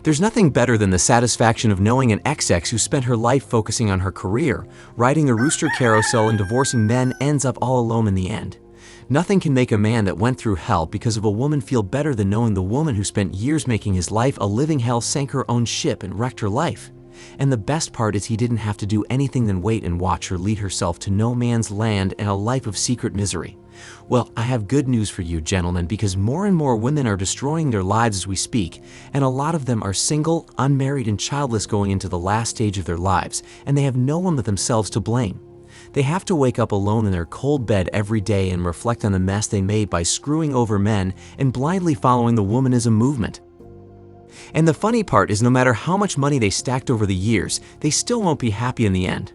There's nothing better than the satisfaction of knowing an ex who spent her life focusing on her career, riding the rooster carousel and divorcing men ends up all alone in the end. Nothing can make a man that went through hell because of a woman feel better than knowing the woman who spent years making his life a living hell sank her own ship and wrecked her life. And the best part is he didn't have to do anything than wait and watch her lead herself to no man's land and a life of secret misery. Well, I have good news for you, gentlemen, because more and more women are destroying their lives as we speak, and a lot of them are single, unmarried, and childless going into the last stage of their lives, and they have no one but themselves to blame. They have to wake up alone in their cold bed every day and reflect on the mess they made by screwing over men and blindly following the womanism movement. And the funny part is no matter how much money they stacked over the years, they still won't be happy in the end.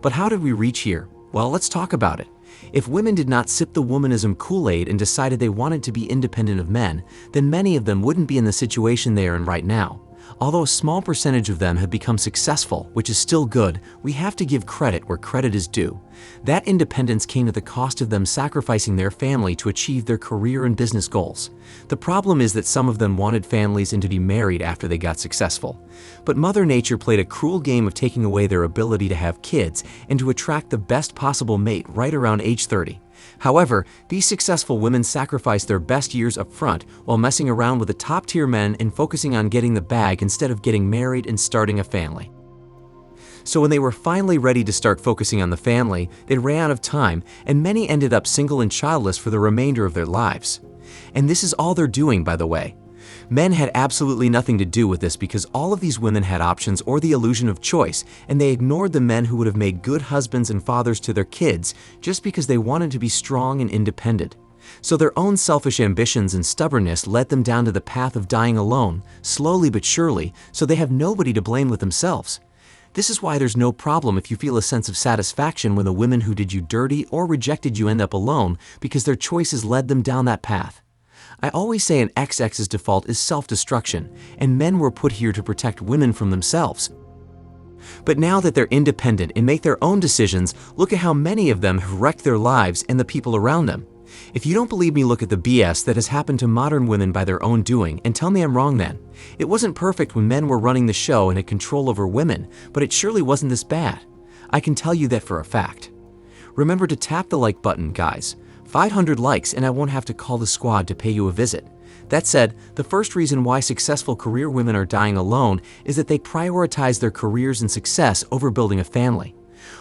But how did we reach here? Well, let's talk about it. If women did not sip the womanism Kool-Aid and decided they wanted to be independent of men, then many of them wouldn't be in the situation they are in right now. Although a small percentage of them have become successful, which is still good, we have to give credit where credit is due. That independence came at the cost of them sacrificing their family to achieve their career and business goals. The problem is that some of them wanted families and to be married after they got successful. But Mother Nature played a cruel game of taking away their ability to have kids and to attract the best possible mate right around age 30. However, these successful women sacrificed their best years up front while messing around with the top-tier men and focusing on getting the bag instead of getting married and starting a family. So when they were finally ready to start focusing on the family, they ran out of time, and many ended up single and childless for the remainder of their lives. And this is all they're doing, by the way. Men had absolutely nothing to do with this because all of these women had options or the illusion of choice, and they ignored the men who would have made good husbands and fathers to their kids just because they wanted to be strong and independent. So their own selfish ambitions and stubbornness led them down to the path of dying alone, slowly but surely, so they have nobody to blame with themselves. This is why there's no problem if you feel a sense of satisfaction when the women who did you dirty or rejected you end up alone because their choices led them down that path. I always say an XX's default is self-destruction, and men were put here to protect women from themselves. But now that they're independent and make their own decisions, look at how many of them have wrecked their lives and the people around them. If you don't believe me, look at the BS that has happened to modern women by their own doing and tell me I'm wrong then. It wasn't perfect when men were running the show and had control over women, but it surely wasn't this bad. I can tell you that for a fact. Remember to tap the like button, guys. 500 likes and I won't have to call the squad to pay you a visit. That said, the first reason why successful career women are dying alone is that they prioritize their careers and success over building a family.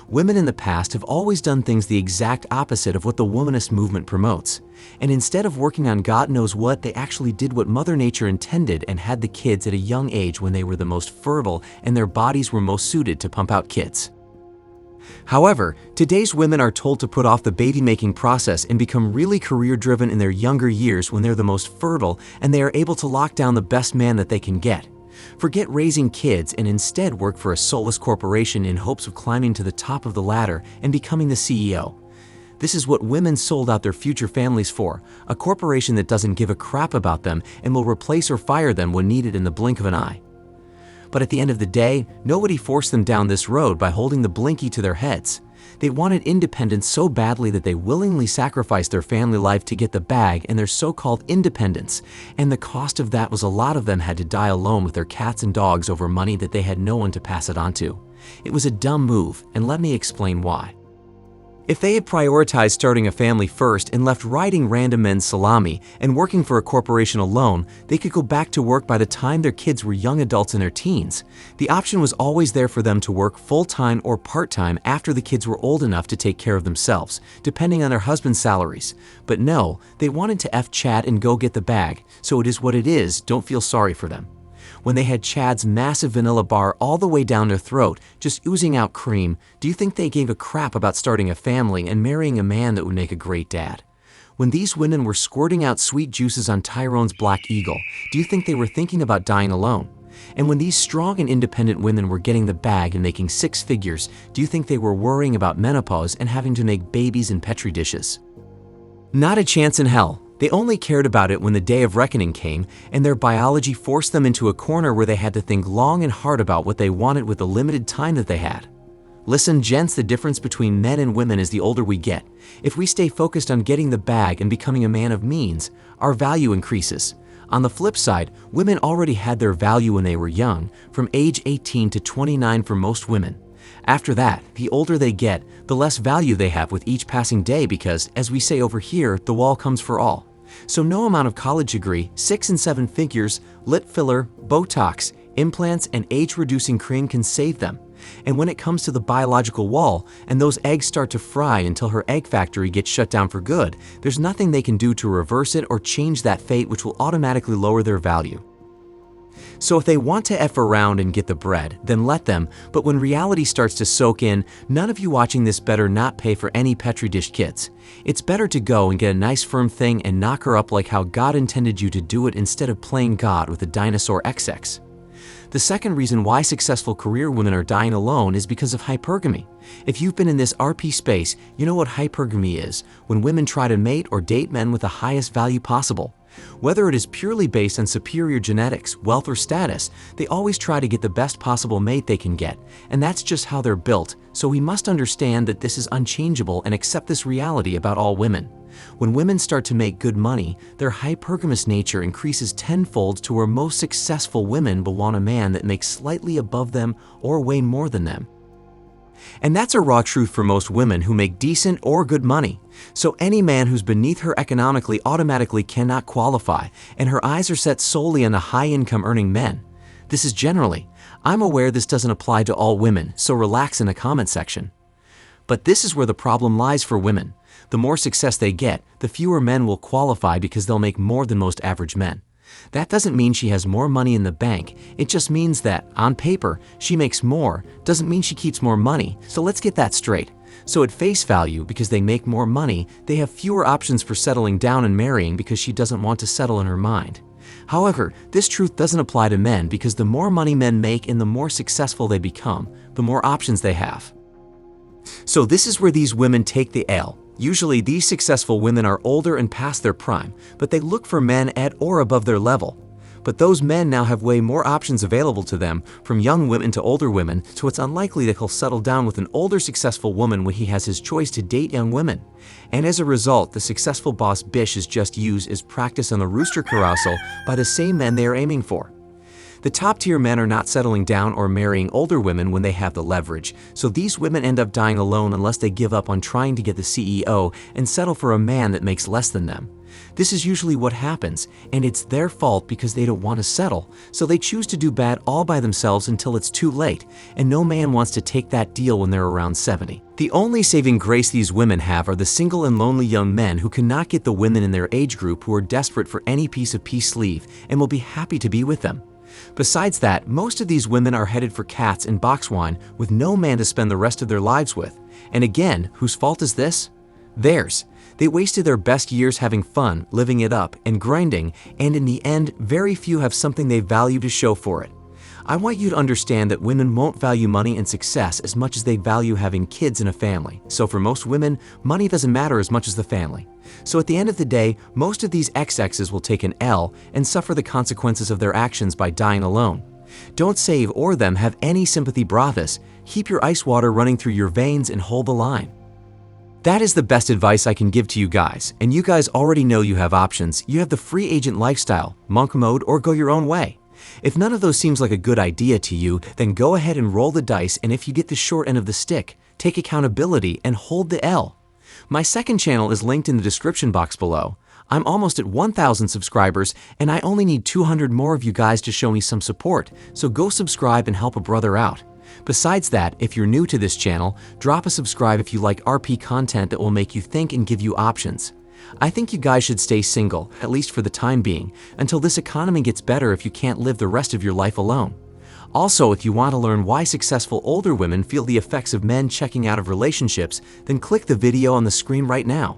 Women in the past have always done things the exact opposite of what the womanist movement promotes. And instead of working on God knows what, they actually did what Mother Nature intended and had the kids at a young age when they were the most fertile and their bodies were most suited to pump out kids. However, today's women are told to put off the baby-making process and become really career-driven in their younger years when they're the most fertile and they are able to lock down the best man that they can get. Forget raising kids and instead work for a soulless corporation in hopes of climbing to the top of the ladder and becoming the CEO. This is what women sold out their future families for, a corporation that doesn't give a crap about them and will replace or fire them when needed in the blink of an eye. But at the end of the day, nobody forced them down this road by holding the blinky to their heads. They wanted independence so badly that they willingly sacrificed their family life to get the bag and their so-called independence, and the cost of that was a lot of them had to die alone with their cats and dogs over money that they had no one to pass it on to. It was a dumb move, and let me explain why. If they had prioritized starting a family first and left riding random men's salami and working for a corporation alone, they could go back to work by the time their kids were young adults in their teens. The option was always there for them to work full-time or part-time after the kids were old enough to take care of themselves, depending on their husband's salaries. But no, they wanted to F Chad and go get the bag, so it is what it is, don't feel sorry for them. When they had Chad's massive vanilla bar all the way down their throat, just oozing out cream, do you think they gave a crap about starting a family and marrying a man that would make a great dad? When these women were squirting out sweet juices on Tyrone's Black Eagle, do you think they were thinking about dying alone? And when these strong and independent women were getting the bag and making six figures, do you think they were worrying about menopause and having to make babies in Petri dishes? Not a chance in hell. They only cared about it when the day of reckoning came, and their biology forced them into a corner where they had to think long and hard about what they wanted with the limited time that they had. Listen, gents, the difference between men and women is the older we get. If we stay focused on getting the bag and becoming a man of means, our value increases. On the flip side, women already had their value when they were young, from age 18 to 29 for most women. After that, the older they get, the less value they have with each passing day because, as we say over here, the wall comes for all. So no amount of college degree, 6 and 7 figures, lip filler, Botox, implants, and age-reducing cream can save them. And when it comes to the biological wall, and those eggs start to fry until her egg factory gets shut down for good, there's nothing they can do to reverse it or change that fate, which will automatically lower their value. So if they want to F around and get the bread, then let them, but when reality starts to soak in, none of you watching this better not pay for any Petri dish kits. It's better to go and get a nice firm thing and knock her up like how God intended you to do it instead of playing God with a dinosaur XX. The second reason why successful career women are dying alone is because of hypergamy. If you've been in this RP space, you know what hypergamy is, when women try to mate or date men with the highest value possible. Whether it is purely based on superior genetics, wealth, or status, they always try to get the best possible mate they can get, and that's just how they're built, so we must understand that this is unchangeable and accept this reality about all women. When women start to make good money, their hypergamous nature increases tenfold to where most successful women will want a man that makes slightly above them or way more than them. And that's a raw truth for most women who make decent or good money. So any man who's beneath her economically automatically cannot qualify, and her eyes are set solely on the high-income earning men. This is generally. I'm aware this doesn't apply to all women, so relax in the comment section. But this is where the problem lies for women. The more success they get, the fewer men will qualify because they'll make more than most average men. That doesn't mean she has more money in the bank, it just means that, on paper, she makes more, doesn't mean she keeps more money, so let's get that straight. So at face value, because they make more money, they have fewer options for settling down and marrying because she doesn't want to settle in her mind. However, this truth doesn't apply to men because the more money men make and the more successful they become, the more options they have. So this is where these women take the L. Usually these successful women are older and past their prime, but they look for men at or above their level. But those men now have way more options available to them, from young women to older women, so it's unlikely that he'll settle down with an older successful woman when he has his choice to date young women. And as a result, the successful boss bish is just used as practice on the rooster carousel by the same men they are aiming for. The top-tier men are not settling down or marrying older women when they have the leverage, so these women end up dying alone unless they give up on trying to get the CEO and settle for a man that makes less than them. This is usually what happens, and it's their fault because they don't want to settle, so they choose to do bad all by themselves until it's too late, and no man wants to take that deal when they're around 70. The only saving grace these women have are the single and lonely young men who cannot get the women in their age group who are desperate for any piece of peace sleeve and will be happy to be with them. Besides that, most of these women are headed for cats and box wine with no man to spend the rest of their lives with. And again, whose fault is this? Theirs. They wasted their best years having fun, living it up, and grinding, and in the end, very few have something they value to show for it. I want you to understand that women won't value money and success as much as they value having kids and a family. So for most women, money doesn't matter as much as the family. So at the end of the day, most of these XXs will take an L and suffer the consequences of their actions by dying alone. Don't save or them have any sympathy bravas. Keep your ice water running through your veins and hold the line. That is the best advice I can give to you guys, and you guys already know you have options. You have the free agent lifestyle, monk mode, or go your own way. If none of those seems like a good idea to you, then go ahead and roll the dice, and if you get the short end of the stick, take accountability and hold the L. My second channel is linked in the description box below. I'm almost at 1,000 subscribers, and I only need 200 more of you guys to show me some support, so go subscribe and help a brother out. Besides that, if you're new to this channel, drop a subscribe if you like RP content that will make you think and give you options. I think you guys should stay single, at least for the time being, until this economy gets better if you can't live the rest of your life alone. Also, if you want to learn why successful older women feel the effects of men checking out of relationships, then click the video on the screen right now.